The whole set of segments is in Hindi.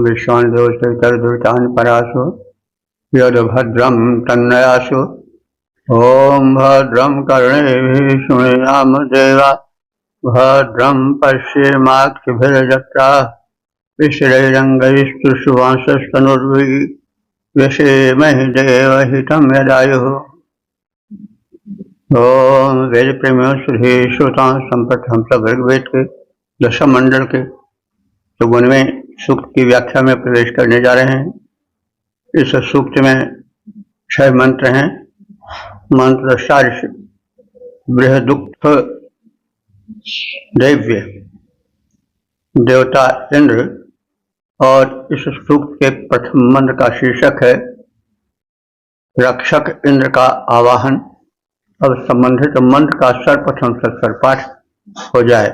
विश्वान्देव सवितर्दुरितान् परासु यद्भद्रं तन्नयासु। ॐ भद्रं कर्णेभिः शृणुयाम देवा भद्रं पश्येमाक्षभिर्यजत्राः विश्रैरङ्गैस्तुष्टुवांसस्तनुर्भिः व्यसेमहि देवहितं यदायुः। ओम वेद प्रेमियों श्री श्रोताओं संपत हम सब ऋग्वेद के दशम मंडल के 54वें सूक्त की व्याख्या में प्रवेश करने जा रहे हैं। इस सूक्त में 6 मंत्र हैं। मंत्र षार्ष बृहदुक्त दैव्य देवता इंद्र, और इस सूक्त के प्रथम मंत्र का शीर्षक है रक्षक इंद्र का आवाहन। अब संबंधित मंत्र का सर्वप्रथम सत्सर पाठ हो जाए।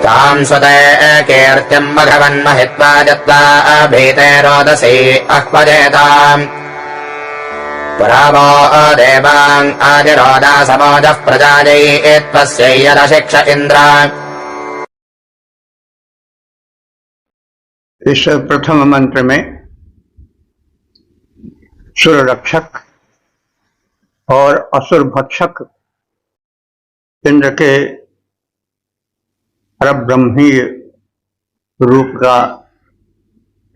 तां स्वदे कीर्तिं भगवन्महित्वा दत्ता भीते रोदसी अह्वजेताम् पुरावो देवान् आदिरोदा समोजः प्रजायै त्वस्यै यदशिक्ष इन्द्र। इस प्रथम मंत्र में सुर रक्षक और असुर भक्षक इंद्र के परब्रह्मीय रूप का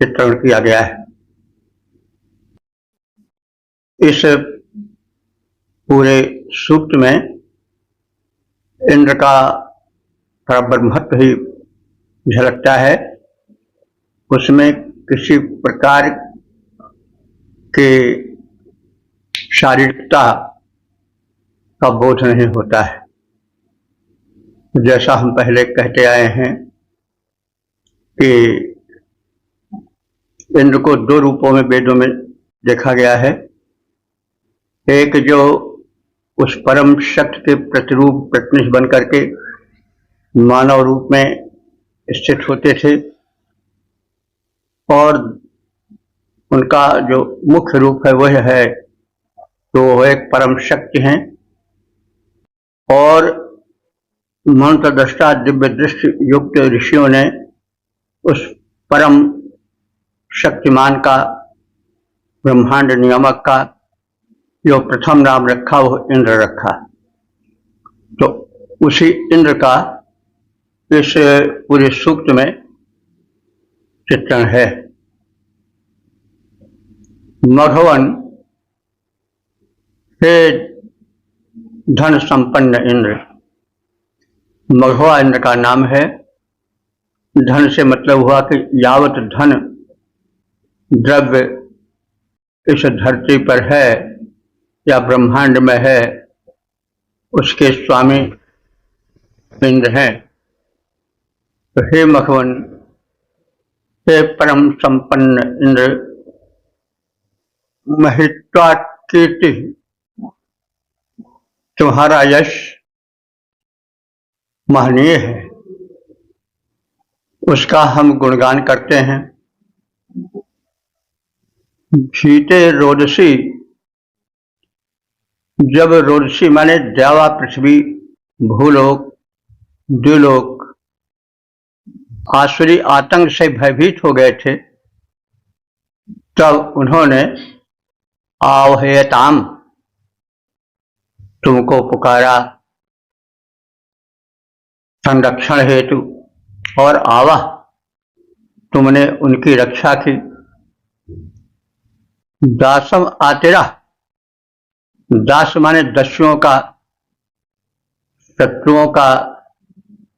चित्रण किया गया है। इस पूरे सूक्त में इंद्र का परब्रह्मत्व ही झलकता है। उसमें किसी प्रकार के शारीरिकता का बोध नहीं होता है। जैसा हम पहले कहते आए हैं कि इंद्र को 2 रूपों में वेदों में देखा गया है। एक जो उस परम शक्ति के प्रतिरूप प्रतिनिध बन करके मानव रूप में स्थित होते थे, और उनका जो मुख्य रूप है वह है तो वो एक परम शक्ति हैं, और मंत्र दृष्टा दिव्य दृष्टि युक्त ऋषियों ने उस परम शक्तिमान का, ब्रह्मांड नियामक का जो प्रथम नाम रखा वो इंद्र रखा। तो उसी इंद्र का इस पूरे सूक्त में चित्रण है। मघवन हे धन संपन्न इंद्र। मघवा इंद्र का नाम है। धन से मतलब हुआ कि यावत धन द्रव्य इस धरती पर है या ब्रह्मांड में है उसके स्वामी इंद्र हैं। तो हे मघवन, हे परम संपन्न इंद्र, महित्वा कीर्ति, तुम्हारा यश महनीय है, उसका हम गुणगान करते हैं। भीते रोदसी, जब रोदसी माने देवा पृथ्वी भूलोक द्युलोक आसुरी आतंक से भयभीत हो गए थे, तब उन्होंने आवहेयताम, तुमको पुकारा संरक्षण हेतु, और आवाह, तुमने उनकी रक्षा की। दासम आतिरा, दास माने दस्युओं का, शत्रुओं का,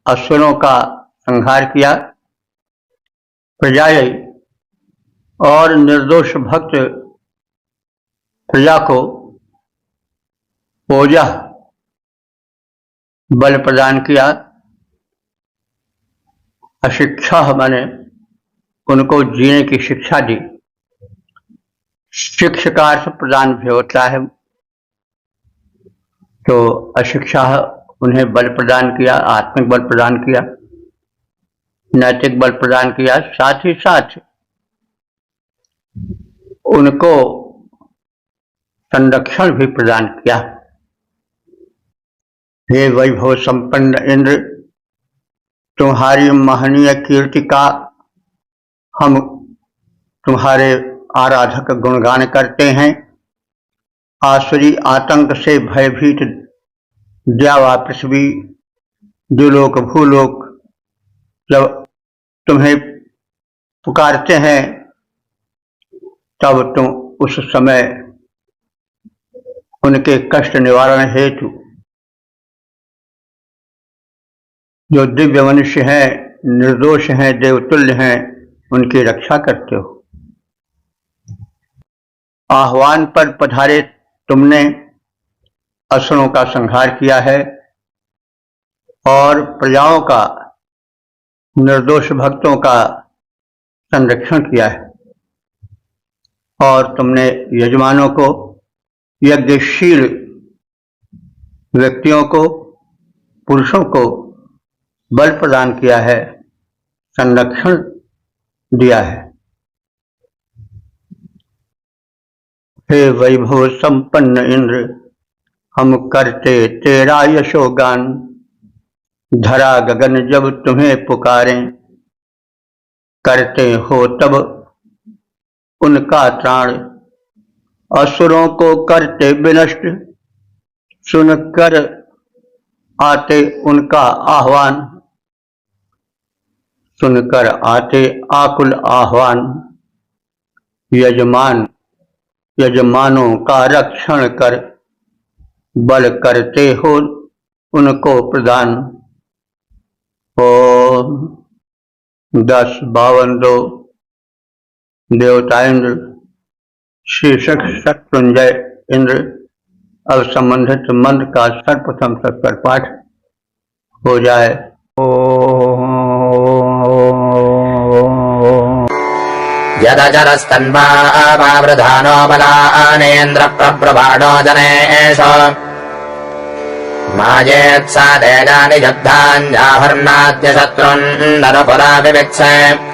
असुरों का संहार किया। प्रजाए, और निर्दोष भक्त प्रजा को पूजा बल प्रदान किया। अशिक्षा माने उनको जीने की शिक्षा दी। शिक्षा अर्थ प्रदान भी होता है, तो अशिक्षा उन्हें बल प्रदान किया, आत्मिक बल प्रदान किया, नैतिक बल प्रदान किया, साथ ही साथ उनको संरक्षण भी प्रदान किया। हे वैभव संपन्न इंद्र, तुम्हारी महनीय कीर्ति का हम तुम्हारे आराधक गुणगान करते हैं। आसुरी आतंक से भयभीत द्यावा पृथ्वी दुलोक भूलोक जब तुम्हें पुकारते हैं तब तुम उस समय उनके कष्ट निवारण हेतु जो दिव्य मनुष्य हैं, निर्दोष हैं, देवतुल्य हैं, उनकी रक्षा करते हो। आह्वान पर पधारे तुमने असुरों का संहार किया है और प्रजाओं का, निर्दोष भक्तों का संरक्षण किया है। और तुमने यजमानों को, यज्ञशील व्यक्तियों को, पुरुषों को बल प्रदान किया है, संरक्षण दिया है। हे वैभव संपन्न इंद्र, हम करते तेरा यशोगान। धरा गगन जब तुम्हें पुकारें, करते हो तब उनका त्राण। असुरों को करते विनष्ट, सुनकर आते उनका आह्वान। सुनकर आते आकुल आह्वान। यजमानों का रक्षण कर, बल करते हो उनको प्रदान। ओम 10-52 देवता इंद्र शीर्षक शत्रुंजय इंद्र। अब संबंधित मंत्र का सर्वप्रथम सत्पर पाठ हो जाए। यदजरस्तन्वावृधानो बलानेन्द्र प्रब्रभाणो जनेश मायेत्सा तेजानि युद्धान्याहर्नाद्य शत्रुन् नरपुरा विविक्षे।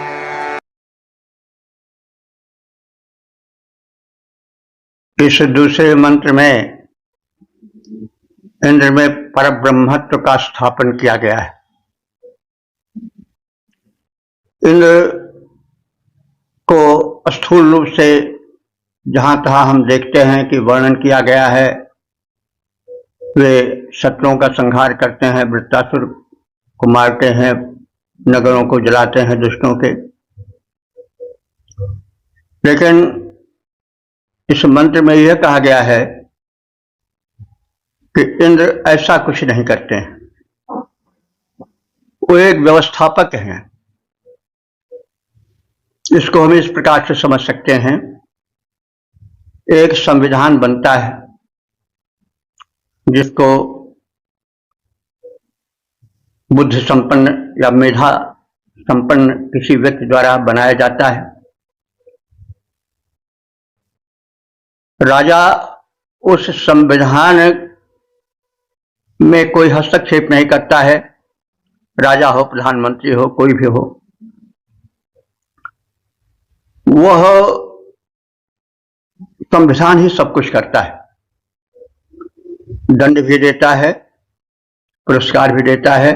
इस दूसरे मंत्र में इंद्र में परब्रह्मत्व का स्थापन किया गया है। इंद्र को स्थूल रूप से जहां तहां हम देखते हैं कि वर्णन किया गया है, वे शत्रुओं का संहार करते हैं, वृत्तासुर को मारते हैं, नगरों को जलाते हैं दुष्टों के। लेकिन इस मंत्र में यह कहा गया है कि इंद्र ऐसा कुछ नहीं करते हैं। वो एक व्यवस्थापक हैं। इसको हम इस प्रकार से समझ सकते हैं, एक संविधान बनता है जिसको बुद्धि संपन्न या मेधा संपन्न किसी व्यक्ति द्वारा बनाया जाता है। राजा उस संविधान में कोई हस्तक्षेप नहीं करता है। राजा हो, प्रधानमंत्री हो, कोई भी हो, वह संविधान ही सब कुछ करता है। दंड भी देता है, पुरस्कार भी देता है,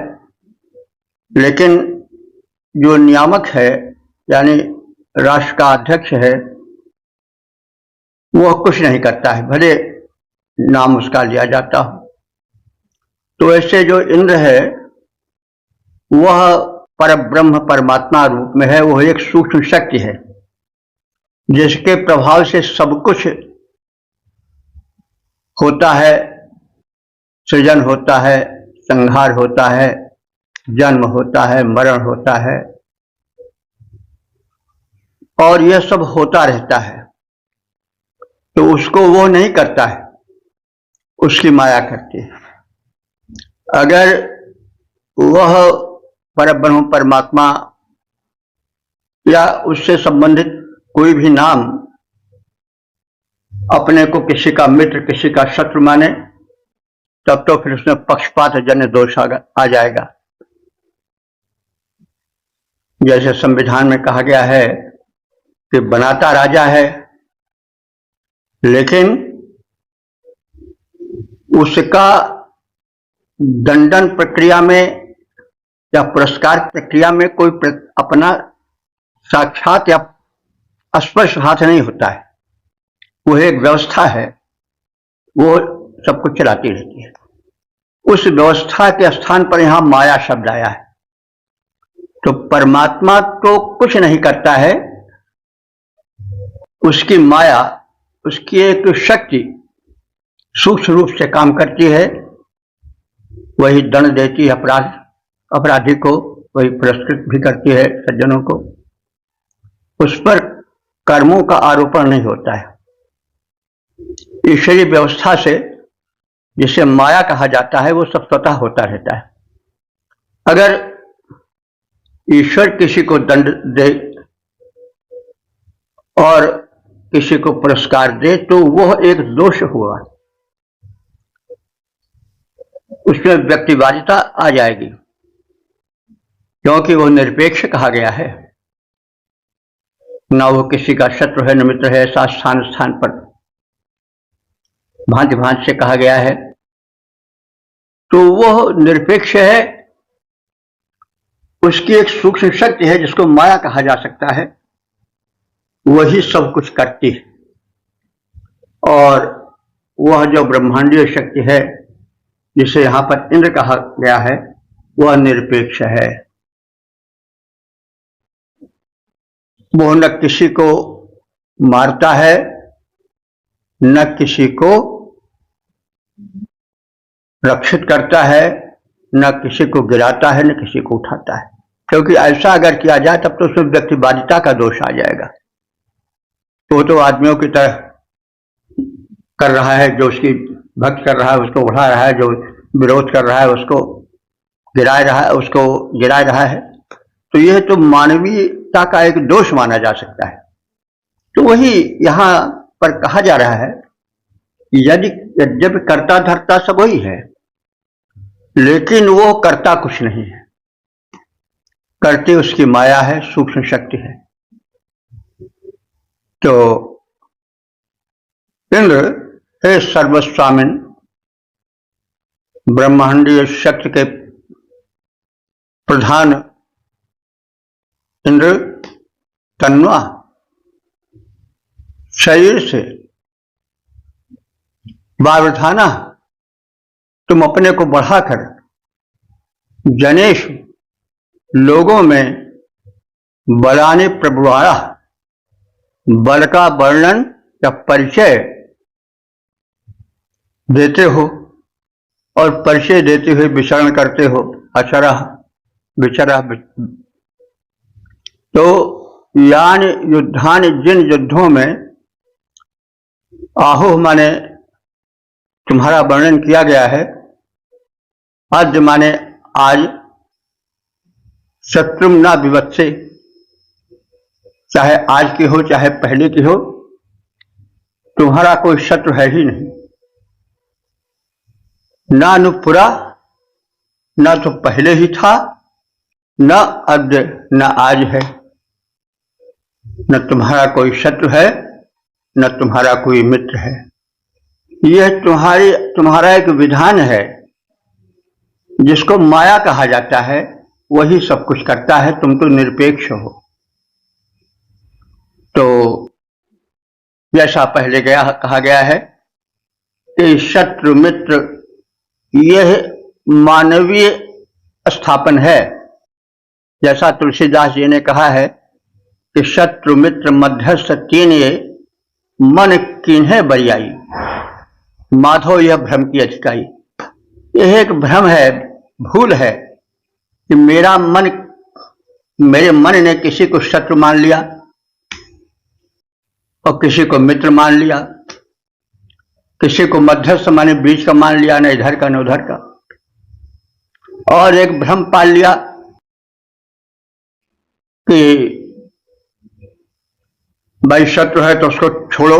लेकिन जो नियामक है यानी राष्ट्र का अध्यक्ष है, वह कुछ नहीं करता है, भले नाम उसका लिया जाता हो। तो ऐसे जो इंद्र है वह परब्रह्म परमात्मा रूप में है। वह एक सूक्ष्म शक्ति है जिसके प्रभाव से सब कुछ होता है। सृजन होता है, संहार होता है, जन्म होता है, मरण होता है, और यह सब होता रहता है। तो उसको वो नहीं करता है, उसकी माया करती है। अगर वह परब्रह्म परमात्मा या उससे संबंधित कोई भी नाम अपने को किसी का मित्र, किसी का शत्रु माने, तब तो फिर उसमें पक्षपात जन्य दोष आ जाएगा। जैसे संविधान में कहा गया है कि बनाता राजा है, लेकिन उसका दंडन प्रक्रिया में या पुरस्कार प्रक्रिया में कोई अपना साक्षात या स्पर्श हाथ नहीं होता है, वो एक व्यवस्था है, वो सब कुछ चलाती रहती है। उस व्यवस्था के स्थान पर यहां माया शब्द आया है। तो परमात्मा तो कुछ नहीं करता है, उसकी माया, उसकी एक शक्ति सूक्ष्म रूप से काम करती है, वही दंड देती है अपराधी को, वही पुरस्कृत भी करती है सज्जनों को। उस पर कर्मों का आरोपण नहीं होता है। ईश्वरीय व्यवस्था से, जिसे माया कहा जाता है, वो सब स्वतः होता रहता है। अगर ईश्वर किसी को दंड दे और किसी को पुरस्कार दे तो वह एक दोष हुआ, उसमें व्यक्तिवादिता आ जाएगी, क्योंकि वह निरपेक्ष कहा गया है, न वो किसी का शत्रु है न मित्र है। ऐसा स्थान स्थान पर भांति भांति से कहा गया है। तो वह निरपेक्ष है, उसकी एक सूक्ष्म शक्ति है जिसको माया कहा जा सकता है, वही सब कुछ करती है। और वह जो ब्रह्मांडीय शक्ति है जिसे यहां पर इंद्र कहा गया है, वह निरपेक्ष है। वह न किसी को मारता है, न किसी को रक्षित करता है, न किसी को गिराता है, न किसी को उठाता है। क्योंकि ऐसा अगर किया जाए तब तो उसमें व्यक्तिवादिता का दोष आ जाएगा। तो आदमियों की तरह कर रहा है, जो उसकी भक्त कर रहा है उसको बढ़ा रहा है, जो विरोध कर रहा है उसको गिरा रहा है। तो यह तो मानवीयता का एक दोष माना जा सकता है। तो वही यहां पर कहा जा रहा है, यद्यपि कर्ता धर्ता सब वही है, लेकिन वो कर्ता कुछ नहीं है, करती उसकी माया है, सूक्ष्म शक्ति है। तो इंद्र हे सर्वस्वामिन, ब्रह्मांडीय शक्ति के प्रधान इंद्र, तन्वा शरीर से वावधाना, तुम अपने को बढ़ाकर जनेश लोगों में बलाने प्रभुवारा, बल का वर्णन या परिचय देते हो और परिचय देते हुए विचरण करते हो। अचरा विचरा, तो यान युद्धान, जिन युद्धों में आहो माने तुम्हारा वर्णन किया गया है, अद्य माने आज, शत्रुम ना विवत्से, चाहे आज की हो चाहे पहले की हो, तुम्हारा कोई शत्रु है ही नहीं। ना नुपुरा, न तो पहले ही था, न अद्य न आज है। न तुम्हारा कोई शत्रु है, न तुम्हारा कोई मित्र है। यह तुम्हारा एक विधान है जिसको माया कहा जाता है, वही सब कुछ करता है, तुम तो निरपेक्ष हो। तो जैसा पहले कहा गया है कि शत्रु मित्र यह मानवीय स्थापन है। जैसा तुलसीदास जी ने कहा है कि शत्रु मित्र मध्यस्थ तीन ये, मन किन्हे बरियाई, माधव यह भ्रम की अधिकाई। यह एक भ्रम है, भूल है कि मेरे मन ने किसी को शत्रु मान लिया और किसी को मित्र मान लिया, किसी को मध्यस्थ माने बीच का मान लिया, न इधर का न उधर का, और एक भ्रम पाल लिया कि भाई शत्रु है तो उसको छोड़ो,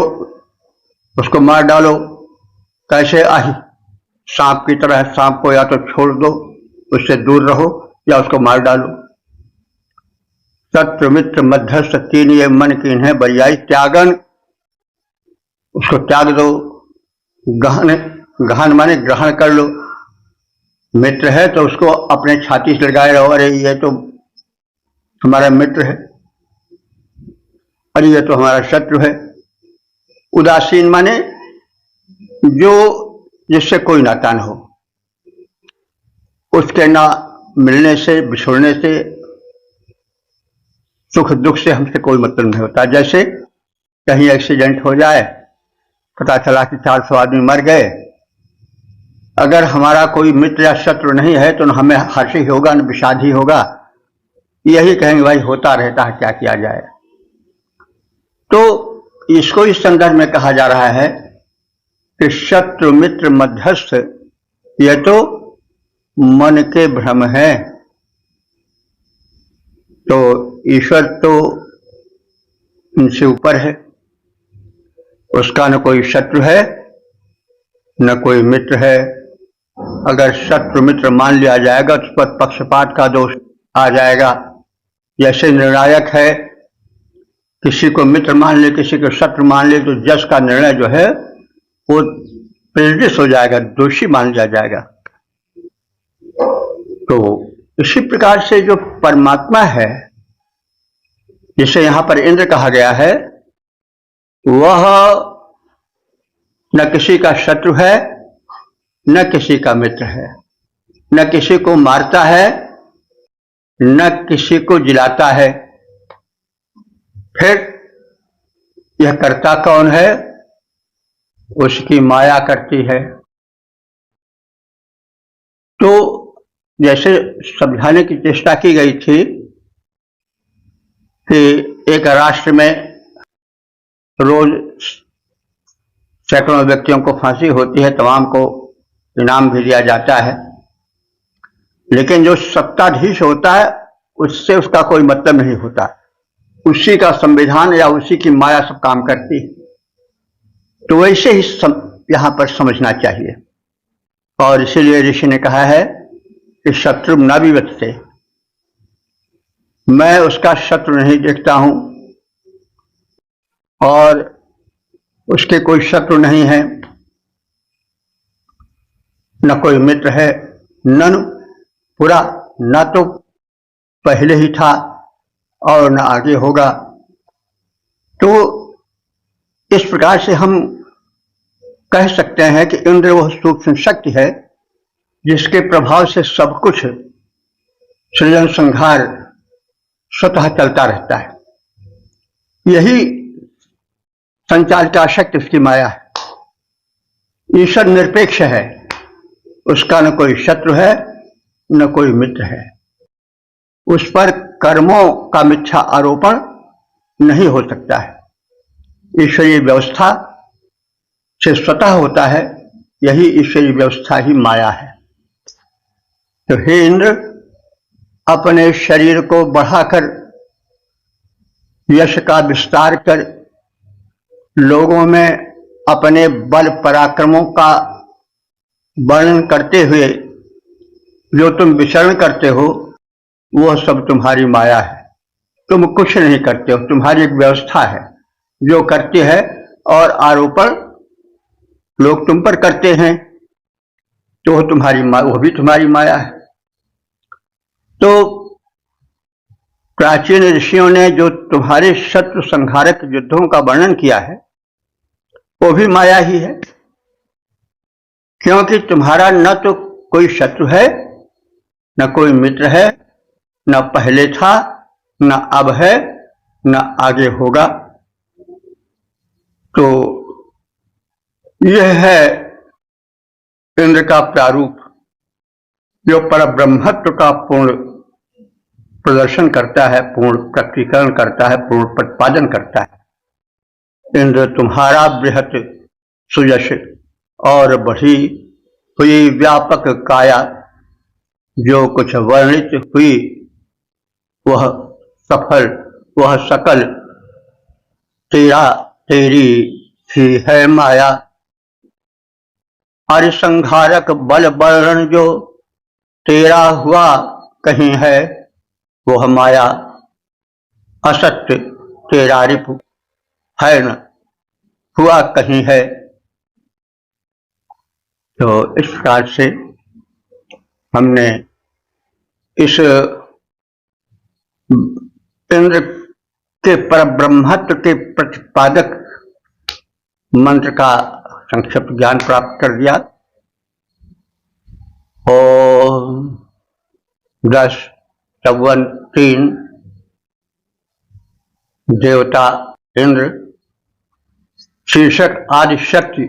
उसको मार डालो। कैसे? आही सांप की तरह, सांप को या तो छोड़ दो, उससे दूर रहो, या उसको मार डालो। शत्रु मित्र मध्यस्थ तीन ये, मन की इन्हें बरियाई, त्यागन, उसको त्याग दो। गहन माने ग्रहण कर लो, मित्र है तो उसको अपने छाती से लगाए रहो, अरे ये तो हमारा मित्र है, अरे ये तो हमारा शत्रु है। उदासीन माने जो जिससे कोई नाता न हो, उसके ना मिलने से बिछुड़ने से, सुख दुख से हमसे कोई मतलब नहीं होता। जैसे कहीं एक्सीडेंट हो जाए, पता चला कि 400 आदमी मर गए, अगर हमारा कोई मित्र या शत्रु नहीं है तो न हमें हर्ष ही होगा न विषाद ही होगा, यही कहेंगे भाई होता रहता है, क्या किया जाए। तो इसको इस संदर्भ में कहा जा रहा है कि शत्रु मित्र मध्यस्थ यह तो मन के भ्रम है। तो ईश्वर तो इनसे ऊपर है, उसका न कोई शत्रु है न कोई मित्र है। अगर शत्रु मित्र मान लिया जाएगा तो उस पर पक्षपात का दोष आ जाएगा। जैसे निर्णायक है, किसी को मित्र मान ले किसी को शत्रु मान ले तो जज का निर्णय जो है वो प्रेजुडिस हो जाएगा, दोषी मान लिया जाएगा। तो इसी प्रकार से जो परमात्मा है, जिसे यहां पर इंद्र कहा गया है, वह न किसी का शत्रु है न किसी का मित्र है, न किसी को मारता है न किसी को जिलाता है। फिर यह कर्ता कौन है? उसकी माया करती है। तो जैसे समझाने की चेष्टा की गई थी कि एक राष्ट्र में रोज सैकड़ों व्यक्तियों को फांसी होती है, तमाम को इनाम भी दिया जाता है, लेकिन जो सत्ताधीश होता है उससे उसका कोई मतलब नहीं होता, उसी का संविधान या उसी की माया सब काम करती है। तो वैसे ही यहां पर समझना चाहिए। और इसीलिए ऋषि ने कहा है कि शत्रु न विवत्से, मैं उसका शत्रु नहीं देखता हूं और उसके कोई शत्रु नहीं है, न कोई मित्र है, ननु पूरा, न तो पहले ही था और न आगे होगा। तो इस प्रकार से हम कह सकते हैं कि इंद्र वह सूक्ष्म शक्ति है जिसके प्रभाव से सब कुछ सृजन संहार स्वतः चलता रहता है। यही संचालिका शक्ति उसकी माया है। ईश्वर निरपेक्ष है, उसका न कोई शत्रु है न कोई मित्र है, उस पर कर्मों का मिथ्या आरोपण नहीं हो सकता है। ईश्वरीय व्यवस्था से स्वतः होता है, यही ईश्वरीय व्यवस्था ही माया है। तो हे इंद्र, अपने शरीर को बढ़ाकर यश का विस्तार कर लोगों में अपने बल पराक्रमों का वर्णन करते हुए जो तुम विचरण करते हो वह सब तुम्हारी माया है। तुम कुछ नहीं करते हो, तुम्हारी एक व्यवस्था है जो करती है और आरोपण लोग तुम पर करते हैं, तो वह भी तुम्हारी माया है। तो प्राचीन ऋषियों ने जो तुम्हारे शत्रु संहारक युद्धों का वर्णन किया है वो भी माया ही है, क्योंकि तुम्हारा न तो कोई शत्रु है न कोई मित्र है, न पहले था न अब है न आगे होगा। तो यह है इंद्र का प्रारूप जो परब्रह्मत्व का पूर्ण प्रदर्शन करता है, पूर्ण प्रकटीकरण करता है, पूर्ण प्रतिपादन करता है। इंद्र तुम्हारा बृहत सुयश और बढ़ी हुई व्यापक काया जो कुछ वर्णित हुई वह सकल तेरी ही है माया। हरि संहारक बल वर्णन जो तेरा हुआ कहीं है वह माया, असत्य तेरा रिपु है न हुआ कहीं है। तो इस प्रकार से हमने इस इंद्र के परब्रह्मत्व के प्रतिपादक मंत्र का संक्षिप्त ज्ञान प्राप्त कर दिया। ओम 10 54 3 देवता इंद्र, शीर्षक आदि शक्ति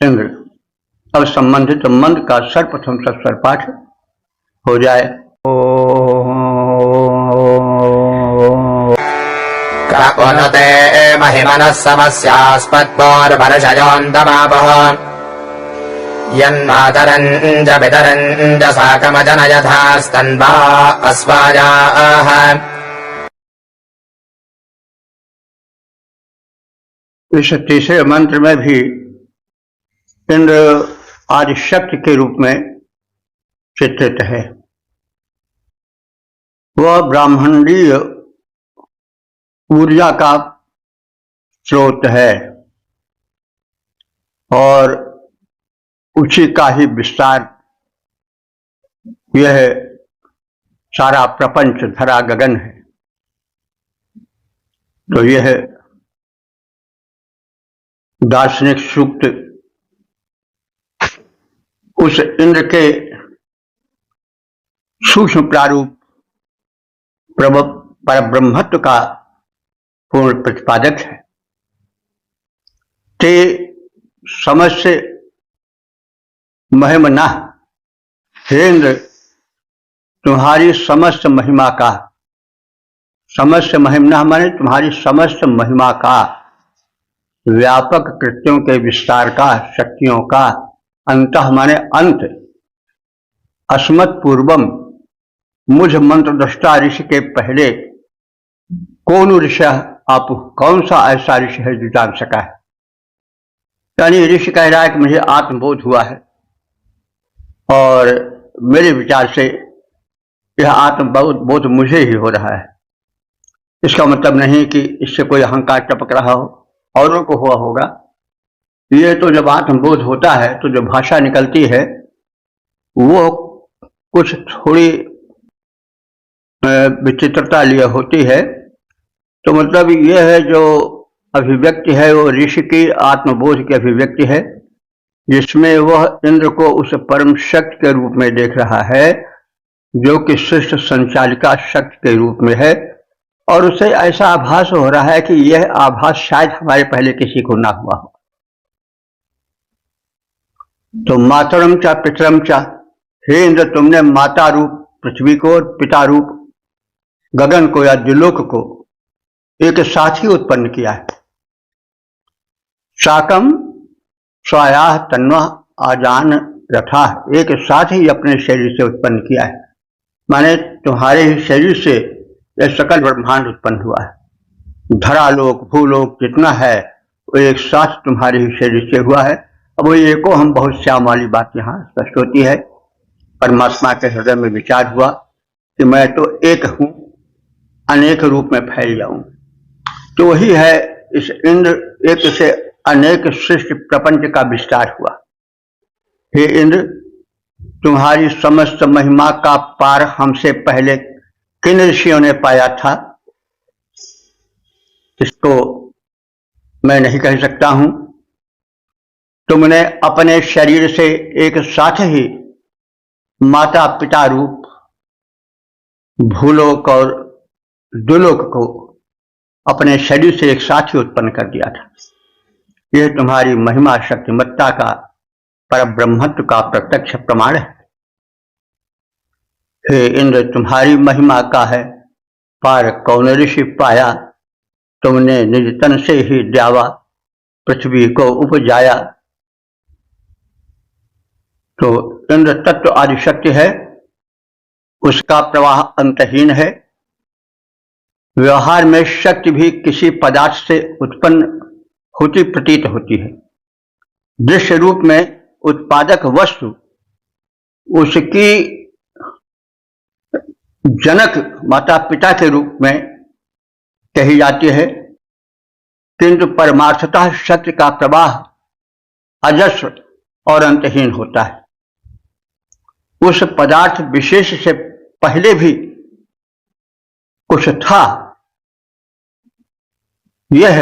इंद्र। अब संबंधित मंत्र का सर्वप्रथम सस्वर पाठ हो जाए। कापुनते महिमनः समस्यास्पत्पोर्वर्षयोऽन्तमापः यन्मातरञ्च पितरञ्च साकमजनयथास्तन्वा अस्वायाः। इस तीसरे मंत्र में भी इंद्र आदि शक्ति के रूप में चित्रित है। वह ब्राह्मणीय ऊर्जा का स्रोत है और उसी का ही विस्तार यह सारा प्रपंच धरा गगन है। तो यह दार्शनिक सूक्त उस इंद्र के सूक्ष्म प्रारूप परब्रह्मत्व का पूर्ण प्रतिपादक है। ते समस्त महिमना, हे इंद्र तुम्हारी समस्त महिमा का, समस्त महिमना माने तुम्हारी समस्त महिमा का, व्यापक कृत्यों के विस्तार का, शक्तियों का, अंतः माने अंत, अस्मत् पूर्वम मुझ मंत्र दृष्टा ऋषि के पहले कौन ऋषि, आप कौन सा ऐसा ऋषि है जो जान सका है। यानी ऋषि कह रहा है कि मुझे आत्मबोध हुआ है और मेरे विचार से यह आत्मबोध मुझे ही हो रहा है। इसका मतलब नहीं कि इससे कोई अहंकार टपक रहा हो, औरों को हुआ होगा। ये तो जब आत्मबोध होता है तो जो भाषा निकलती है वो कुछ थोड़ी विचित्रता लिए होती है। तो मतलब यह है जो अभिव्यक्ति है वो ऋषि की आत्मबोध की अभिव्यक्ति है, जिसमें वह इंद्र को उस परम शक्ति के रूप में देख रहा है जो कि सृष्टि संचालिका शक्ति के रूप में है, और उसे ऐसा आभास हो रहा है कि यह आभास शायद हमारे पहले किसी को ना हुआ हो। तो मातरम चा पितरम चा, हे इंद्र तुमने माता रूप पृथ्वी को और पिता रूप गगन को या द्युलोक को एक साथ ही उत्पन्न किया है। शाकम स्वाया तन्वा आजान रथा, एक साथ ही अपने शरीर से उत्पन्न किया है, माने तुम्हारे ही शरीर से यह सकल ब्रह्मांड उत्पन्न हुआ है। धरालोक भूलोक जितना है वो एक साथ तुम्हारे ही शरीर से हुआ है। अब वो एको हम बहुत श्याम वाली बात यहाँ स्पष्ट होती है। परमात्मा के हृदय में विचार हुआ कि मैं तो एक हूं, अनेक रूप में फैल जाऊं। तो वही है इस इंद्र एक से अनेक सृष्टि प्रपंच का विस्तार हुआ। हे इंद्र तुम्हारी समस्त महिमा का पार हमसे पहले किन ऋषियों ने पाया था, इसको मैं नहीं कह सकता हूं। तुमने अपने शरीर से एक साथ ही माता पिता रूप भूलोक और दुलोक को अपने शरीर से एक साथ ही उत्पन्न कर दिया था। यह तुम्हारी महिमा शक्तिमत्ता का परब्रह्मत्व का प्रत्यक्ष प्रमाण है। हे इंद्र तुम्हारी महिमा का है पार कौन ऋषि पाया, तुमने निज तन से ही द्यावा पृथ्वी को उपजाया। तो इंद्र तत्व आदि शक्ति है, उसका प्रवाह अंतहीन है। व्यवहार में शक्ति भी किसी पदार्थ से उत्पन्न होती प्रतीत होती है। दृश्य रूप में उत्पादक वस्तु उसकी जनक माता पिता के रूप में कही जाती है, किंतु परमार्थतः शक्ति का प्रवाह अजस्र और अंतहीन होता है। उस पदार्थ विशेष से पहले भी कुछ था, यह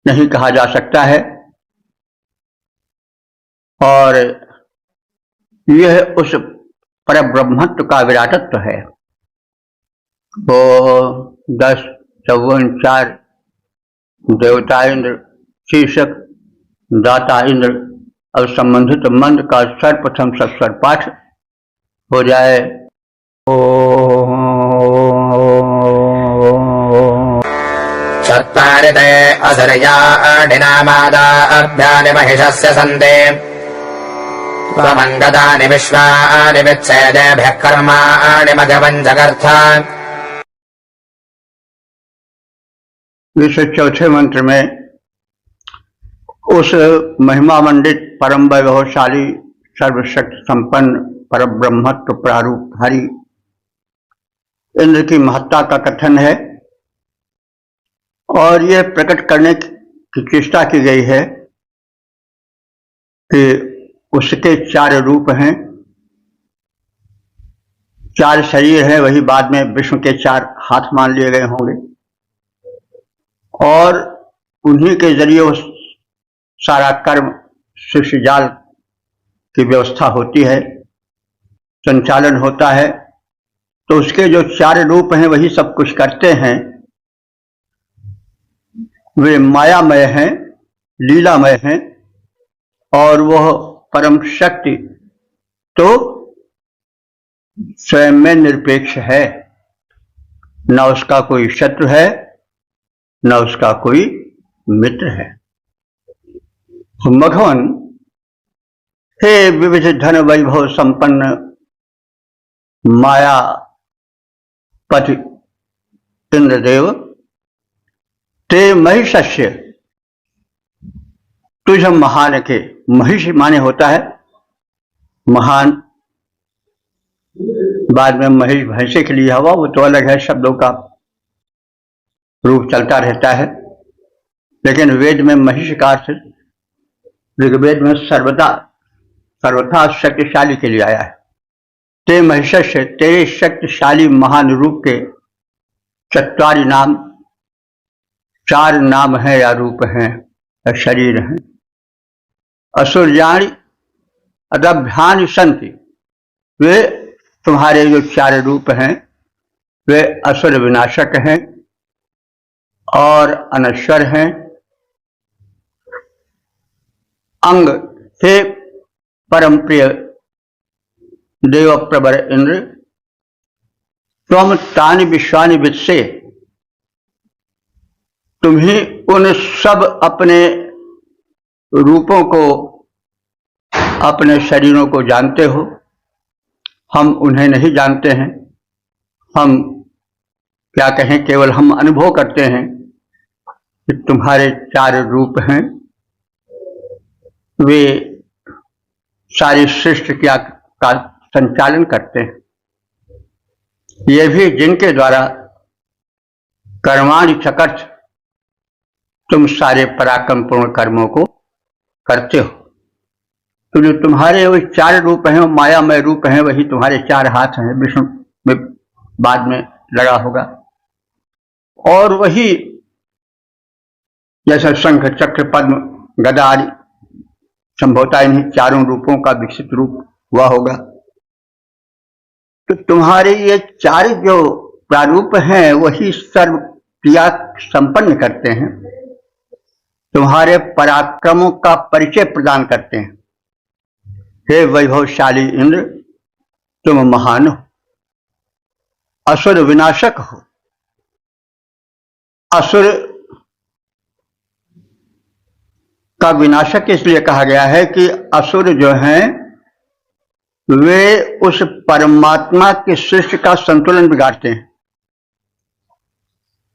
नहीं कहा जा सकता है। और यह उस परब्रह्मत्व का विराटत्व है। वो 10, 54, 4 देवता इंद्र, शीर्षक दाता इंद्र। अब संबंधित मंत्र का सर्वप्रथम सस्वर पाठ हो जाए। चत्वारि ते असुरयाणि नामादाभ्यानि महिषस्य सन्ति त्वमङ्गदानि विश्वानि विच्छेदेभ्यः कर्माणि मघवञ्जगर्थ। इस चौथे मंत्र में उस महिमा मंडित परम वैभवशाली सर्वशक्ति संपन्न परब्रह्मत्व प्रारूपधारी इंद्र की महत्ता का कथन है और यह प्रकट करने की चेष्टा की गई है कि उसके 4 रूप हैं, 4 शरीर हैं। वही बाद में विष्णु के 4 हाथ मान लिए गए होंगे और उन्हीं के जरिए उस सारा कर्म सृष्टि जाल की व्यवस्था होती है, संचालन होता है। तो उसके जो 4 रूप हैं वही सब कुछ करते हैं। वे मायामय हैं, लीलामय हैं और वह परम शक्ति तो स्वयं में निरपेक्ष है। न उसका कोई शत्रु है, न उसका कोई मित्र है। मघवन, हे विविध धन वैभव संपन्न माया पति इंद्रदेव, ते महिषस्य, तुझ महान के, महिष माने होता है महान, बाद में महिष भैंसे के लिए हुआ, वो तो अलग है, शब्दों का रूप चलता रहता है। लेकिन वेद में महिष का अर्थ ऋग्वेद में सर्वथा शक्तिशाली के लिए आया है। ते महिषस्य, तेरे शक्तिशाली महान रूप के 4 नाम, 4 नाम हैं या रूप हैं या शरीर हैं। असुरयाणि अदभ्यानि सन्ति, वे तुम्हारे जो 4 रूप हैं वे असुर विनाशक हैं और अनश्वर हैं। अंग, हे परम प्रिय देव प्रवर इंद्र, त्वम तानि विश्वानि वित्से, तुम्ही उन सब अपने रूपों को, अपने शरीरों को जानते हो। हम उन्हें नहीं जानते हैं। हम क्या कहें, केवल हम अनुभव करते हैं कि तुम्हारे 4 रूप हैं। वे सारी सृष्टि का संचालन करते हैं। ये भी जिनके द्वारा कर्माणि चकर्थ, तुम सारे पराक्रमपूर्ण कर्मों को करते हो। तो जो तुम्हारे वो 4 रूप हैं, मायामय रूप हैं, वही तुम्हारे 4 हाथ हैं। विष्णु में बाद में लगा होगा। और वही जैसा शंख, चक्र, पद्म, गदा आदि संभवतः इन्हीं 4 रूपों का विकसित रूप हुआ होगा। तो तुम्हारे ये 4 जो प्रारूप हैं वही सर्व क्रिया संपन्न करते हैं, तुम्हारे पराक्रमों का परिचय प्रदान करते हैं। हे वैभवशाली इंद्र, तुम महान हो, असुर विनाशक हो। असुर का विनाशक इसलिए कहा गया है कि असुर जो हैं वे उस परमात्मा के सृष्टि का संतुलन बिगाड़ते हैं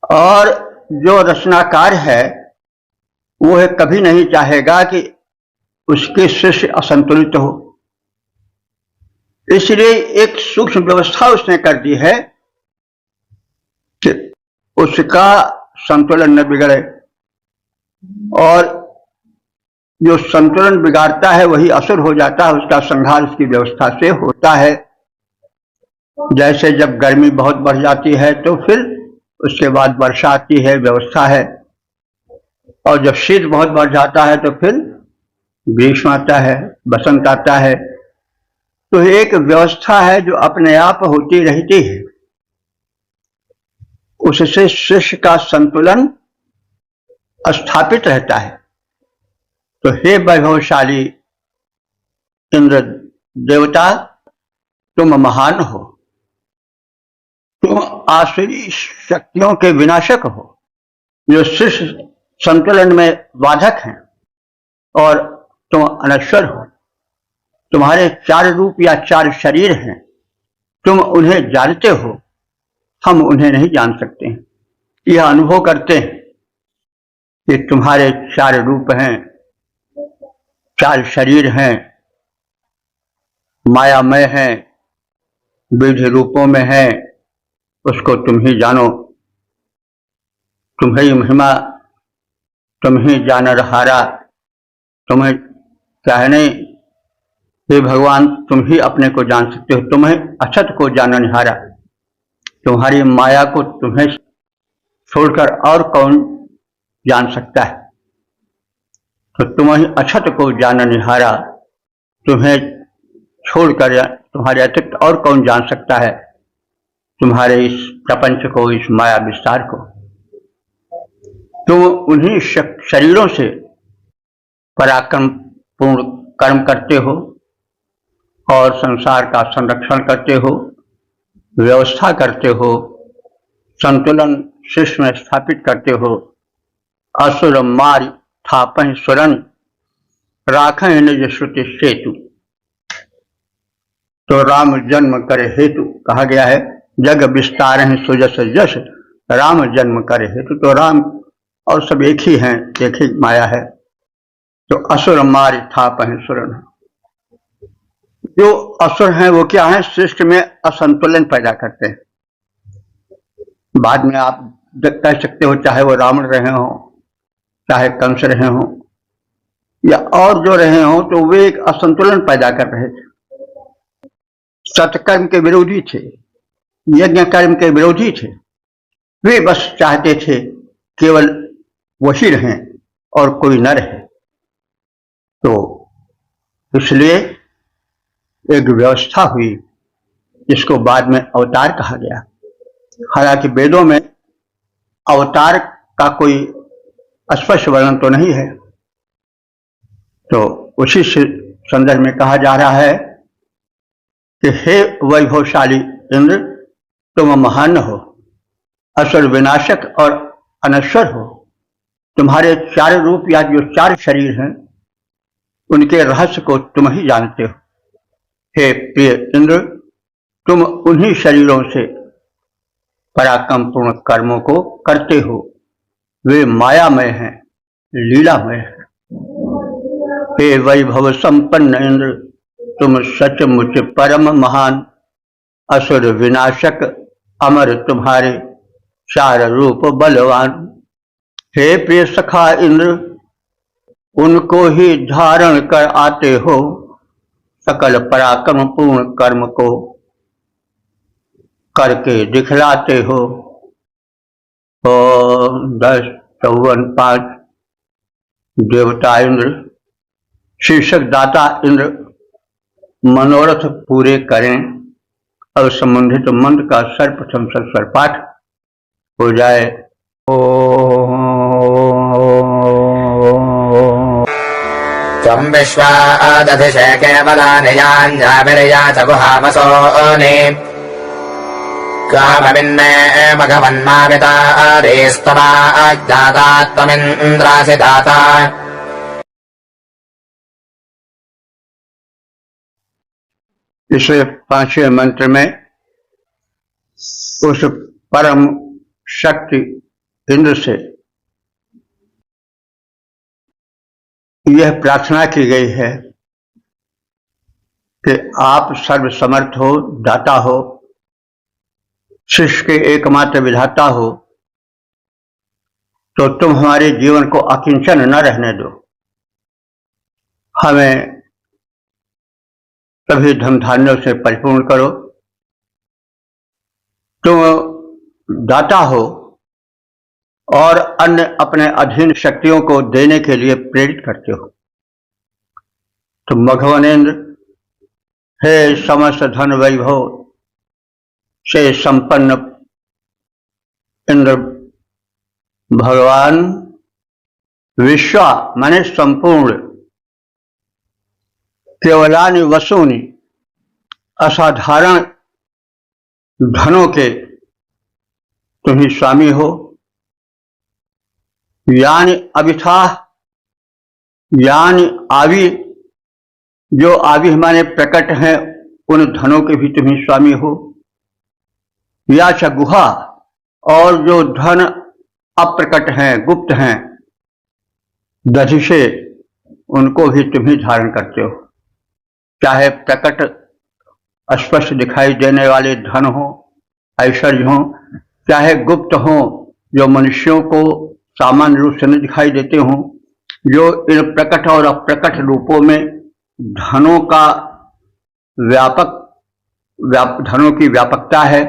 और जो रचनाकार है वो कभी नहीं चाहेगा कि उसकी सृष्टि असंतुलित हो। इसलिए एक सूक्ष्म व्यवस्था उसने कर दी है कि उसका संतुलन न बिगड़े और जो संतुलन बिगाड़ता है वही असुर हो जाता है, उसका संहार उसकी व्यवस्था से होता है। जैसे जब गर्मी बहुत बढ़ जाती है तो फिर उसके बाद वर्षा आती है, व्यवस्था है, और जब शीत बहुत बढ़ जाता है तो फिर ग्रीष्म आता है, बसंत आता है। तो एक व्यवस्था है जो अपने आप होती रहती है, उससे सृष्टि का संतुलन स्थापित रहता है। तो हे वैभवशाली इंद्र देवता, तुम महान हो, तुम आसुरी शक्तियों के विनाशक हो, जो सृष्टि संतुलन में बाधक हैं, और तुम अनश्वर हो। तुम्हारे 4 रूप या 4 शरीर हैं, तुम उन्हें जानते हो, हम उन्हें नहीं जान सकते हैं। यह अनुभव करते हैं कि तुम्हारे 4 रूप हैं, 4 शरीर हैं, मायामय हैं, विविध रूपों में हैं, उसको तुम ही जानो। तुम्हें महिमा, तुम ही जानरहारा, तुम्हें कहने, हे भगवान तुम ही अपने को जान सकते हो, तुम्हें अछत को जाननहारा। तुम्हारी माया को तुम्हें छोड़कर और कौन जान सकता है। तो तुम्हें अछत को जाननहारा, तुम्हें छोड़कर तुम्हारे अतिरिक्त और कौन जान सकता है तुम्हारे इस प्रपंच को, इस माया विस्तार को। तुम उन्हीं शरीरों से पराक्रम पूर्ण कर्म करते हो और संसार का संरक्षण करते हो, व्यवस्था करते हो, संतुलन सृष्टि में स्थापित करते हो। असुर मार थापह सुरन राखें निज श्रुति सेतु। तो राम जन्म करे हेतु कहा गया है, जग विस्तार है सुजस जस राम जन्म करे हेतु। तो राम और सब एक ही हैं, एक ही माया है। तो असुर मार थापह सुरन, जो असुर हैं वो क्या है, सृष्टि में असंतुलन पैदा करते हैं। बाद में आप कह सकते हो चाहे वो रावण रहे हो, चाहे कंस रहे हो, या और जो रहे हो, तो वे एक असंतुलन पैदा कर रहे थे। सत्कर्म के विरोधी थे, यज्ञ कर्म के विरोधी थे। वे बस चाहते थे केवल वही रहें और कोई न रहे। तो इसलिए एक व्यवस्था हुई जिसको बाद में अवतार कहा गया। हालांकि वेदों में अवतार का कोई स्पष्ट वर्णन तो नहीं है। तो उसी संदर्भ में कहा जा रहा है कि हे वैभवशाली इंद्र, तुम महान हो, असुर विनाशक और अनश्वर हो। तुम्हारे 4 रूप या जो 4 शरीर हैं, उनके रहस्य को तुम ही जानते हो। हे प्रिय इंद्र, तुम उन्हीं शरीरों से पराक्रम पूर्ण कर्मों को करते हो, वे मायामय हैं, लीलामय हैं। हे वैभव संपन्न इंद्र, तुम सचमुच परम महान, असुर विनाशक अमर तुम्हारे 4 रूप बलवान। हे प्रिय सखा इंद्र, उनको ही धारण कर आते हो, सकल पराक्रम पूर्ण कर्म को करके दिखलाते हो। 10, 54, 5 देवता इंद्र, शीर्षक दाता इंद्र मनोरथ पूरे करें। अब संबंधित मंत्र का सर्वप्रथम सत्स्वर पाठ हो जाए। त्वं विश्वादधिशे केवलानि याञ्जाभिर्या च गुहावसोऽनि काममिन्ने मघवन्मावितारेस्तमा अज्ञाता त्वमिन्द्रासि दाता। इस 5वें मंत्र में उस परम शक्ति इंद्र से यह प्रार्थना की गई है कि आप सर्वसमर्थ हो, दाता हो, सृष्टि के एकमात्र विधाता हो, तो तुम हमारे जीवन को अकिंचन न रहने दो। हमें सभी धन धान्यों से परिपूर्ण करो। तुम दाता हो और अन्य अपने अधीन शक्तियों को देने के लिए प्रेरित करते हो। तुम भगवानेन्द्र, हे समस्त धन वैभव से संपन्न इंद्र भगवान, विश्व माने संपूर्ण, केवलानि वसूनि असाधारण धनों के तुम ही स्वामी हो। यानी अभिथा, यानी आदि, जो आदि हमारे प्रकट हैं उन धनों के भी तुम ही स्वामी हो। या च गुहा, और जो धन अप्रकट हैं, गुप्त हैं, दधि से उनको भी तुम ही धारण करते हो। चाहे प्रकट स्पष्ट दिखाई देने वाले धन हो, ऐश्वर्य हो, चाहे गुप्त हो जो मनुष्यों को सामान्य रूप से नहीं दिखाई देते हो, जो इन प्रकट और अप्रकट रूपों में धनों का धनों की व्यापकता है,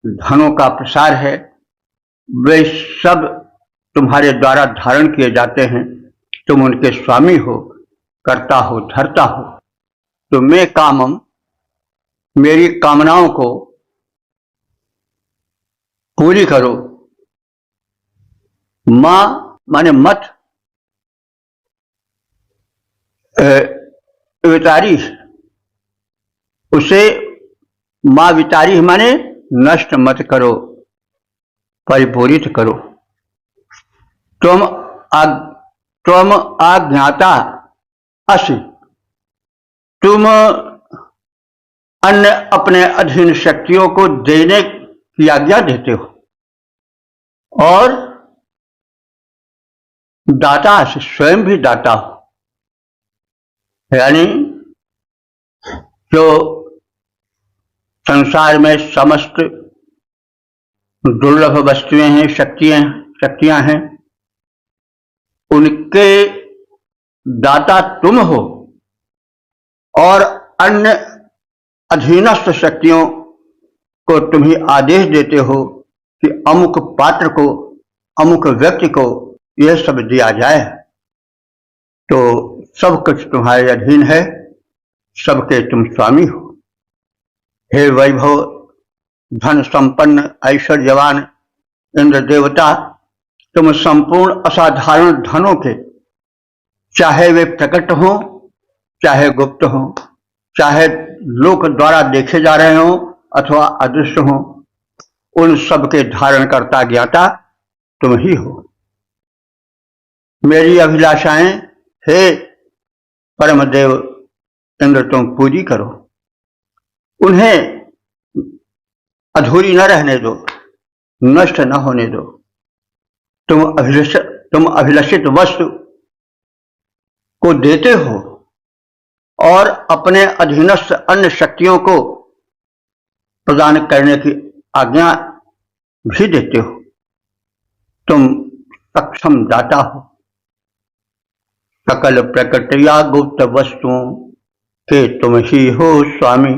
धनों का प्रसार है, वे सब तुम्हारे द्वारा धारण किए जाते हैं। तुम उनके स्वामी हो, करता हो, धरता हो। तो मैं कामम, मेरी कामनाओं को पूरी करो। मां माने मत, वितारी, उसे मां वितारी माने नष्ट मत करो, परिपूरित करो। तुम आज्ञाता असि, तुम अन्य अपने अधीन शक्तियों को देने की आज्ञा देते हो, और दाता असि, स्वयं भी दाता हो। यानी जो संसार में समस्त दुर्लभ वस्तुएं हैं, शक्तियां हैं, उनके दाता तुम हो, और अन्य अधीनस्थ शक्तियों को तुम ही आदेश देते हो कि अमुक पात्र को, अमुक व्यक्ति को यह सब दिया जाए। तो सब कुछ तुम्हारे अधीन है, सबके तुम स्वामी हो। हे वैभव, धन संपन्न, ऐश्वर्यवान इंद्र देवता, तुम संपूर्ण असाधारण धनों के, चाहे वे प्रकट हो, चाहे गुप्त हो, चाहे लोक द्वारा देखे जा रहे हो अथवा अदृश्य हो, उन सब के धारण करता ज्ञाता तुम ही हो। मेरी अभिलाषाएं हे परमदेव इंद्र तुम पूरी करो, उन्हें अधूरी न रहने दो, नष्ट न होने दो। तुम अभिलषित वस्तु को देते हो और अपने अधीनस्थ अन्य शक्तियों को प्रदान करने की आज्ञा भी देते हो। तुम सक्षम दाता हो। सकल प्रकट या गुप्त वस्तुओं के तुम ही हो स्वामी,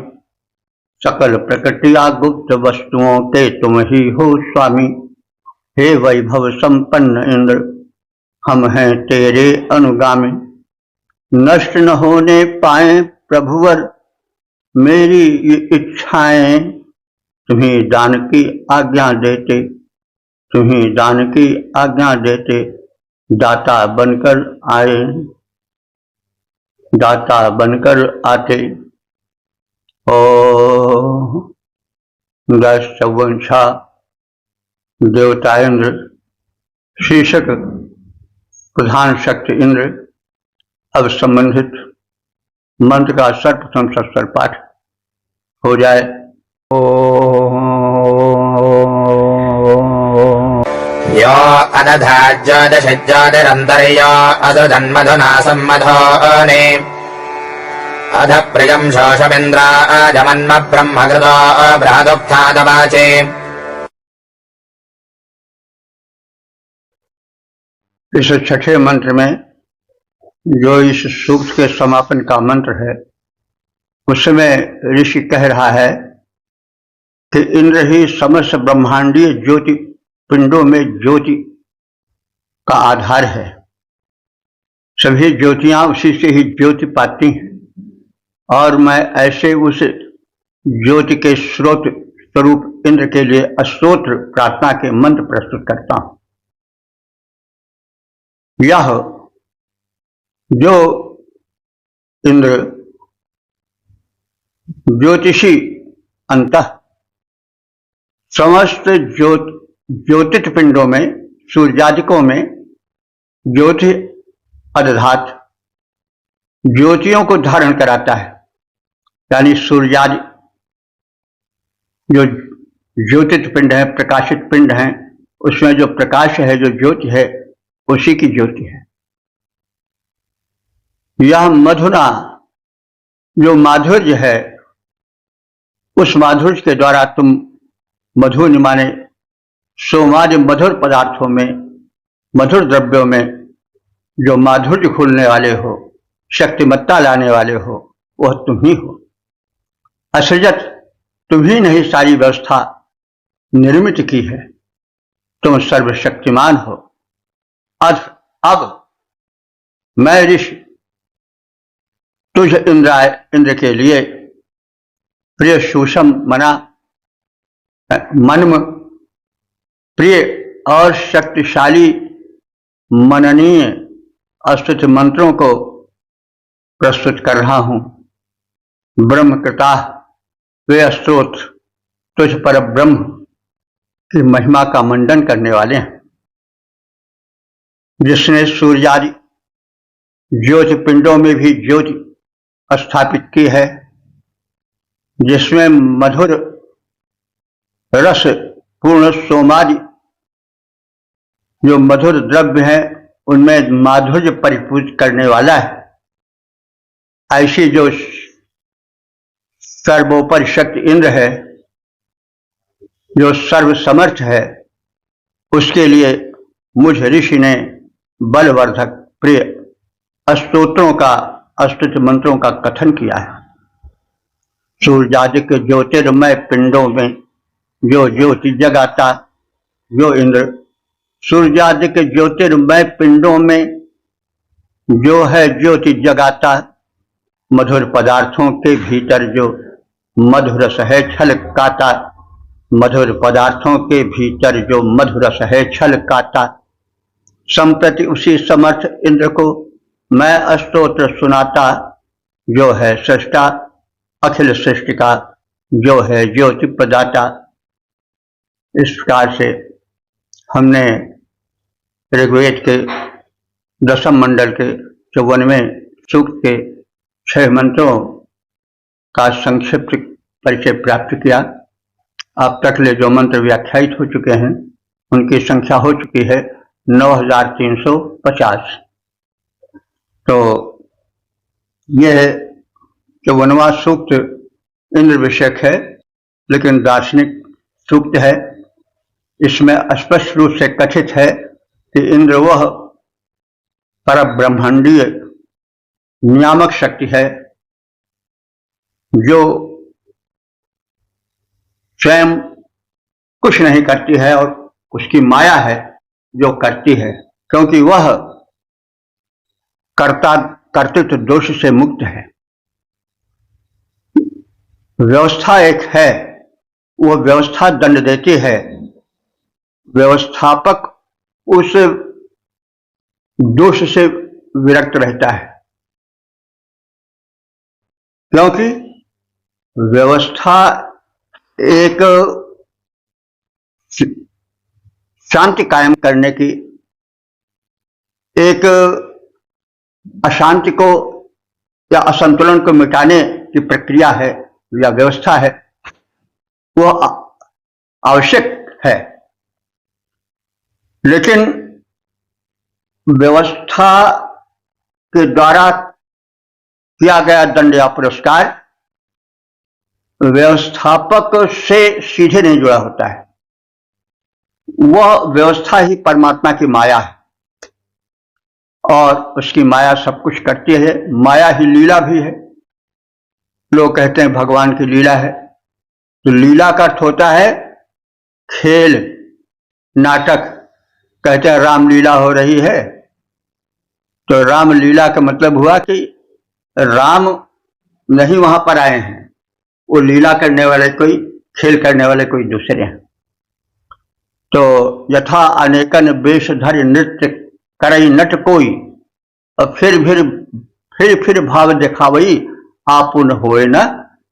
सकल प्रकट या गुप्त वस्तुओं के तुम ही हो स्वामी। हे वैभव संपन्न इंद्र, हम हैं तेरे अनुगामी, नष्ट न होने पाए प्रभुवर मेरी ये इच्छाएं, तुम्हें दान की आज्ञा देते, तुम्हें दान की आज्ञा देते, दाता बनकर आए, दाता बनकर आते। ओ दशवंशा देवता इंद्र, शीर्षक प्रधान शक्ति इंद्र। अब संबंधित मंत्र का सर्वप्रथम सत्सर पाठ हो जाए। यो अदधाज्योतिषज्योतिरन्तर्यो अदुधन्मधुना सम्मधोने अध प्रियं शोषमिन्द्राजमन्म ब्रह्मकृतो बृहदुक्थादवाचे। इस छठे मंत्र में जो इस सूक्त के समापन का मंत्र है, उसमें ऋषि कह रहा है कि इंद्र ही समस्त ब्रह्मांडीय ज्योति पिंडों में ज्योति का आधार है। सभी ज्योतियां उसी से ही ज्योति पाती हैं और मैं ऐसे उस ज्योति के स्रोत स्वरूप इंद्र के लिए अस्तोत्र प्रार्थना के मंत्र प्रस्तुत करता हूं। यह जो इंद्र ज्योतिषी अंतः समस्त ज्योतिष पिंडों में सूर्यादिकों में ज्योति अदधात ज्योतियों को धारण कराता है, यानी सूर्यादि जो ज्योतिष पिंड है, प्रकाशित पिंड है, उसमें जो प्रकाश है, जो ज्योति है, उसी की ज्योति है। यह मधुना जो माधुर्य है, उस माधुर्य के द्वारा तुम मधुर माने सोमादि मधुर पदार्थों में, मधुर द्रव्यों में जो माधुर्य खोलने वाले हो, शक्तिमत्ता लाने वाले हो, वह तुम ही हो। असृजत तुम ही नहीं सारी व्यवस्था निर्मित की है, तुम सर्वशक्तिमान हो। अब मैं ऋषि तुझ इंद्र के लिए प्रिय सुषम मना मन प्रिय और शक्तिशाली मननीय अस्तुत मंत्रों को प्रस्तुत कर रहा हूं। ब्रह्मकृता वे स्तोत्र तुझ पर ब्रह्म की महिमा का मंडन करने वाले हैं, जिसने सूर्यादि ज्योति पिंडों में भी ज्योति स्थापित की है, जिसमें मधुर रस पूर्ण सोमादि जो मधुर द्रव्य है उनमें माधुर्य परिपूर्ण करने वाला है। ऐसी जो सर्वोपरि शक्ति इंद्र है, जो सर्वसमर्थ है, उसके लिए मुझ ऋषि ने बलवर्धक प्रिय स्तोत्रों का, स्तुति मंत्रों का कथन किया है। सूर्यादि के ज्योतिर्मय पिंडों में जो ज्योति जगाता, जो इंद्र सूर्यादि के ज्योतिर्मय पिंडों में जो है ज्योति जगाता, मधुर पदार्थों के भीतर जो मधुरस है छलकाता, मधुर पदार्थों के भीतर जो मधुरस है छलकाता, संप्रति उसी समर्थ इंद्र को मैं स्तोत्र सुनाता, जो है सृष्टा अखिल सृष्टि का, जो है ज्योति प्रदाता। इस प्रकार से हमने ऋग्वेद के दशम मंडल के 54वें सूक्त के 6 मंत्रों का संक्षिप्त परिचय प्राप्त किया। अब तक ले जो मंत्र व्याख्यायित हो चुके हैं उनकी संख्या हो चुकी है 9350। तो यह 54वां सूक्त इंद्र विषयक है, लेकिन दार्शनिक सूक्त है। इसमें स्पष्ट रूप से कथित है कि इंद्र वह परब्रह्मांडीय नियामक शक्ति है जो स्वयं कुछ नहीं करती है और उसकी माया है जो करती है, क्योंकि वह कर्तृत्व दोष से मुक्त है। व्यवस्था एक है, वो व्यवस्था दंड देती है, व्यवस्थापक उस दोष से विरक्त रहता है, क्योंकि व्यवस्था एक शांति कायम करने की, एक अशांति को या असंतुलन को मिटाने की प्रक्रिया है या व्यवस्था है, वह आवश्यक है। लेकिन व्यवस्था के द्वारा किया गया दंड या पुरस्कार व्यवस्थापक से सीधे नहीं जुड़ा होता है, वह व्यवस्था ही परमात्मा की माया है। और उसकी माया सब कुछ करती है। माया ही लीला भी है। लोग कहते हैं भगवान की लीला है, तो लीला का अर्थ होता है खेल, नाटक। कहते हैं रामलीला हो रही है, तो रामलीला का मतलब हुआ कि राम नहीं वहां पर आए हैं, वो लीला करने वाले कोई, खेल करने वाले कोई दूसरे हैं। तो यथा अनेकन वेश धर नृत्य करई नट कोई, और फिर भाव दिखावई आपुन होए न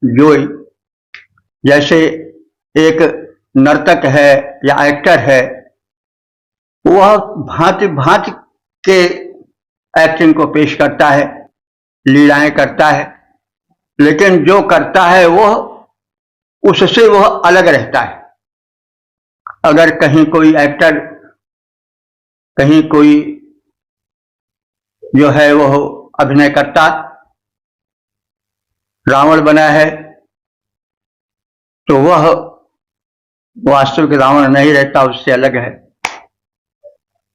जोई। जैसे एक नर्तक है या एक्टर है, वह भांति भांति के एक्टिंग को पेश करता है, लीलाएं करता है, लेकिन जो करता है वह उससे वह अलग रहता है। अगर कहीं कोई एक्टर, कहीं कोई जो है वह अभिनय करता, रावण बना है, तो वह वास्तविक रावण नहीं रहता, उससे अलग है।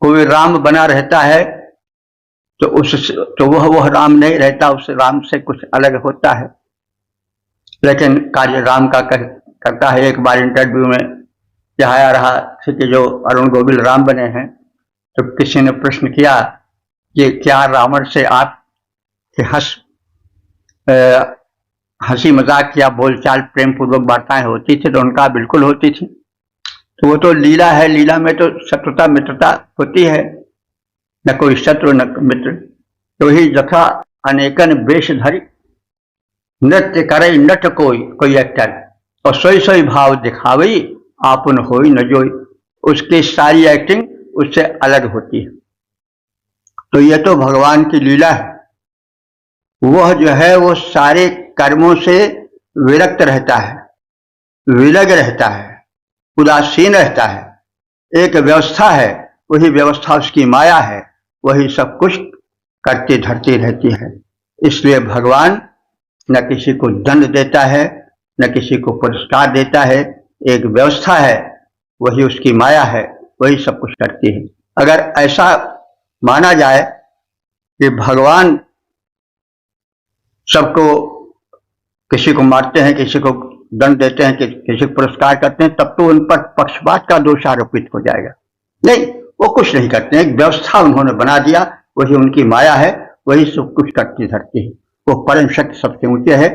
कोई राम बना रहता है तो वह राम नहीं रहता, उस राम से कुछ अलग होता है, लेकिन कार्य राम का करता है। एक बार इंटरव्यू में यह आया रहा कि जो अरुण गोविल राम बने हैं, तो किसी ने प्रश्न किया कि क्या रावण से आप हंसी मजाक या बोलचाल प्रेम पूर्वक वार्ताएं होती थी? तो उनका बिल्कुल होती थी। तो वो तो लीला है, लीला में तो शत्रुता मित्रता होती है, न कोई शत्रु न मित्र। तो ही यथा अनेकन वेश धरी नृत्य करे नट कोई एक्टर, और सोई सोई भाव दिखावई आपुन होई न जोई। उसकी सारी एक्टिंग उससे अलग होती है। तो यह तो भगवान की लीला है। वह जो है वो सारे कर्मों से विरक्त रहता है, विलग रहता है, उदासीन रहता है। एक व्यवस्था है, वही व्यवस्था उसकी माया है, वही सब कुछ करती धरती रहती है। इसलिए भगवान न किसी को दंड देता है, न किसी को पुरस्कार देता है। एक व्यवस्था है, वही उसकी माया है, वही सब कुछ करती है। अगर ऐसा माना जाए कि भगवान सबको, किसी को मारते हैं, किसी को दंड देते हैं, किसी को पुरस्कार करते हैं, तब तो उन पर पक्षपात का दोष आरोपित हो जाएगा। नहीं, वो कुछ नहीं करते हैं। एक व्यवस्था उन्होंने बना दिया, वही उनकी माया है, वही सब कुछ करती धरती है। वो परम शक्ति सबसे ऊंचे है,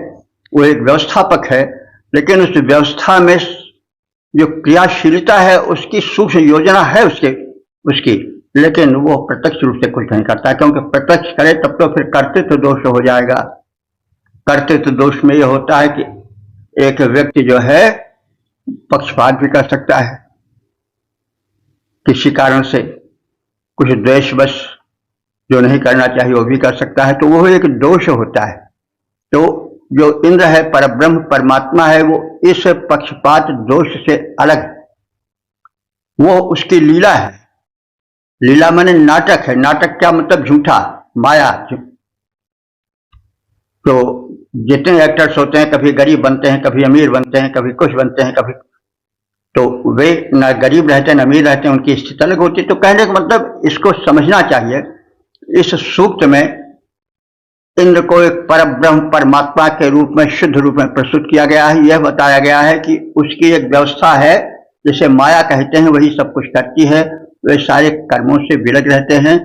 वो एक व्यवस्थापक है, लेकिन उस व्यवस्था में जो क्रियाशीलता है उसकी सूक्ष्म योजना है उसकी, लेकिन वो प्रत्यक्ष रूप से कुछ नहीं करता, क्योंकि प्रत्यक्ष करे तब तो फिर कर्तृत्व दोष हो जाएगा। कर्तृत्व दोष में यह होता है कि एक व्यक्ति जो है पक्षपात भी कर सकता है, किसी कारण से कुछ द्वेषवश जो नहीं करना चाहिए वो भी कर सकता है, तो वो एक दोष होता है। तो जो इंद्र है, परब्रह्म परमात्मा है, वो इस पक्षपात दोष से अलग है। वो उसकी लीला है। लीला माने नाटक है। नाटक क्या मतलब? झूठा, माया। तो जितने एक्टर्स होते हैं, कभी गरीब बनते हैं, कभी अमीर बनते हैं, कभी कुछ बनते हैं, कभी, तो वे न गरीब रहते हैं न अमीर रहते हैं, उनकी स्थिति अलग होती है। तो कहने का मतलब इसको समझना चाहिए। इस सूक्त में इंद्र को एक परब्रह्म परमात्मा के रूप में, शुद्ध रूप में प्रस्तुत किया गया है। यह बताया गया है कि उसकी एक व्यवस्था है, जिसे माया कहते हैं, वही सब कुछ करती है। वे सारे कर्मों से विलग रहते हैं।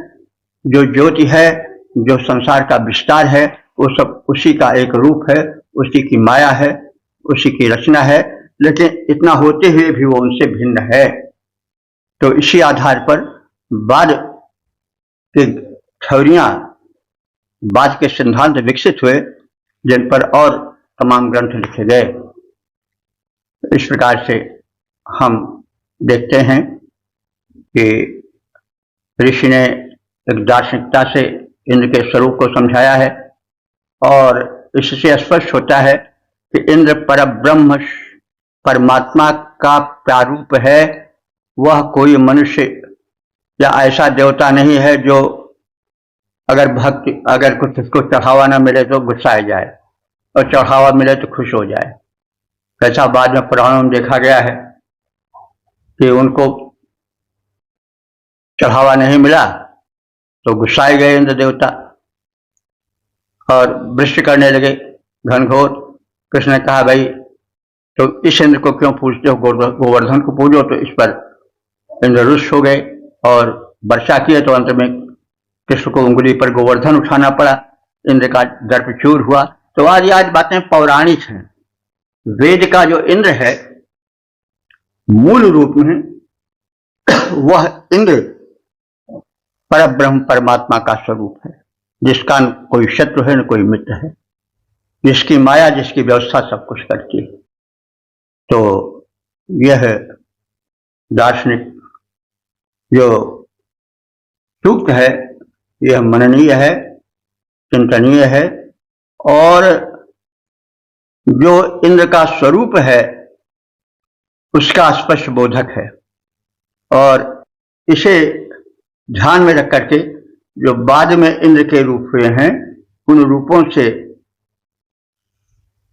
जो ज्योति है, जो संसार का विस्तार है, वो सब उसी का एक रूप है, उसी की माया है, उसी की रचना है, लेकिन इतना होते हुए भी वो उनसे भिन्न है। तो इसी आधार पर बाद की थ्योरियां, बाद के सिद्धांत विकसित हुए, जिन पर और तमाम ग्रंथ लिखे गए। इस प्रकार से हम देखते हैं कि ऋषि ने एक दार्शनिकता से इंद्र के स्वरूप को समझाया है, और इससे स्पष्ट होता है कि इंद्र परब्रह्म परमात्मा का प्रारूप है। वह कोई मनुष्य या ऐसा देवता नहीं है जो अगर कुछ उसको चढ़ावा ना मिले तो गुस्साए जाए, और चढ़ावा मिले तो खुश हो जाए। ऐसा बाद में पुराणों में देखा गया है कि उनको चढ़ावा नहीं मिला तो गुस्साए गए इंद्र देवता और वृष्टि करने लगे घनघोर। कृष्ण ने कहा, भाई तो इस इंद्र को क्यों पूजते हो, गोवर्धन को पूजो। तो इस पर इंद्र रुष्ट हो गए और वर्षा किए, तो अंत में कृष्ण को उंगली पर गोवर्धन उठाना पड़ा, इंद्र का दर्प चूर हुआ। तो आज बातें पौराणिक हैं। वेद का जो इंद्र है मूल रूप में वह इंद्र परब्रह्म परमात्मा का स्वरूप है, जिसका न कोई शत्रु है न कोई मित्र है, जिसकी माया जिसकी व्यवस्था सब कुछ करती है। तो यह दार्शनिक जो सूक्त है यह मननीय है, चिंतनीय है, और जो इंद्र का स्वरूप है उसका स्पष्ट बोधक है। और इसे ध्यान में रख करके जो बाद में इंद्र के रूप हुए हैं उन रूपों से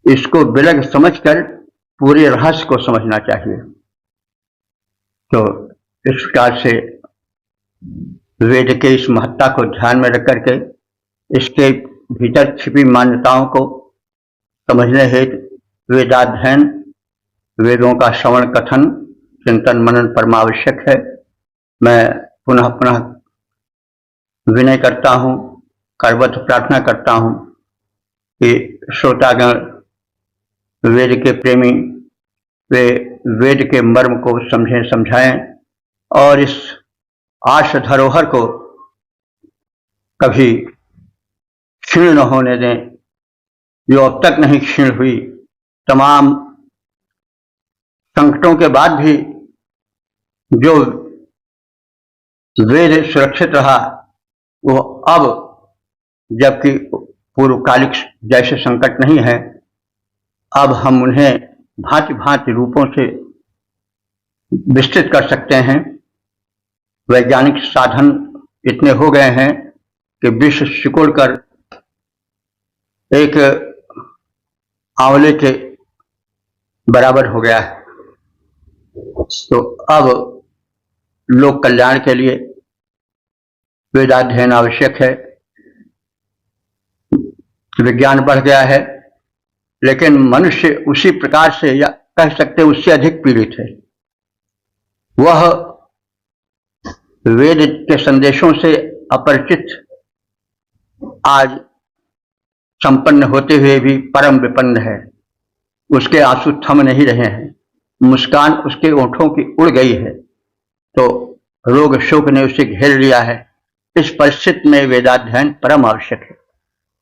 इसको विलग समझकर पूरे रहस्य को समझना चाहिए। तो इस प्रकार से वेद के इस महत्ता को ध्यान में रख करके इसके भीतर छिपी मान्यताओं को समझने हेतु वेदाध्ययन, वेदों का श्रवण कथन, चिंतन मनन परमावश्यक है। मैं पुनः पुनः विनय करता हूँ, करवत प्रार्थना करता हूँ कि श्रोतागण वेद के प्रेमी वे वेद के मर्म को समझें, समझाएं और इस आर्ष धरोहर को कभी क्षीण न होने दें, जो अब तक नहीं क्षीण हुई। तमाम संकटों के बाद भी जो वेद सुरक्षित रहा वो अब, जबकि पूर्वकालिक जैसे संकट नहीं है, अब हम उन्हें भांति भांति रूपों से विस्तृत कर सकते हैं। वैज्ञानिक साधन इतने हो गए हैं कि विश्व सिकुड़ कर एक आंवले के बराबर हो गया है। तो अब लोक कल्याण के लिए वेदाध्ययन आवश्यक है। विज्ञान बढ़ गया है, लेकिन मनुष्य उसी प्रकार से, या कह सकते उससे अधिक पीड़ित है। वह वेद के संदेशों से अपरिचित आज संपन्न होते हुए भी परम विपन्न है। उसके आंसू थम नहीं रहे हैं, मुस्कान उसके ओंठों की उड़ गई है, तो रोग शोक ने उसे घेर लिया है। इस परिस्थिति में वेदाध्ययन परम आवश्यक है।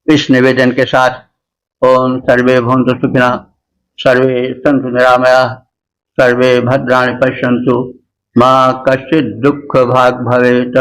इस निवेदन के साथ ओम सर्वे भवन्तु सुखिनः, सर्वे सन्तु निरामयाः, सर्वे भद्राणि पश्यन्तु, मा कश्चित् दुःख भाग् भवेत्।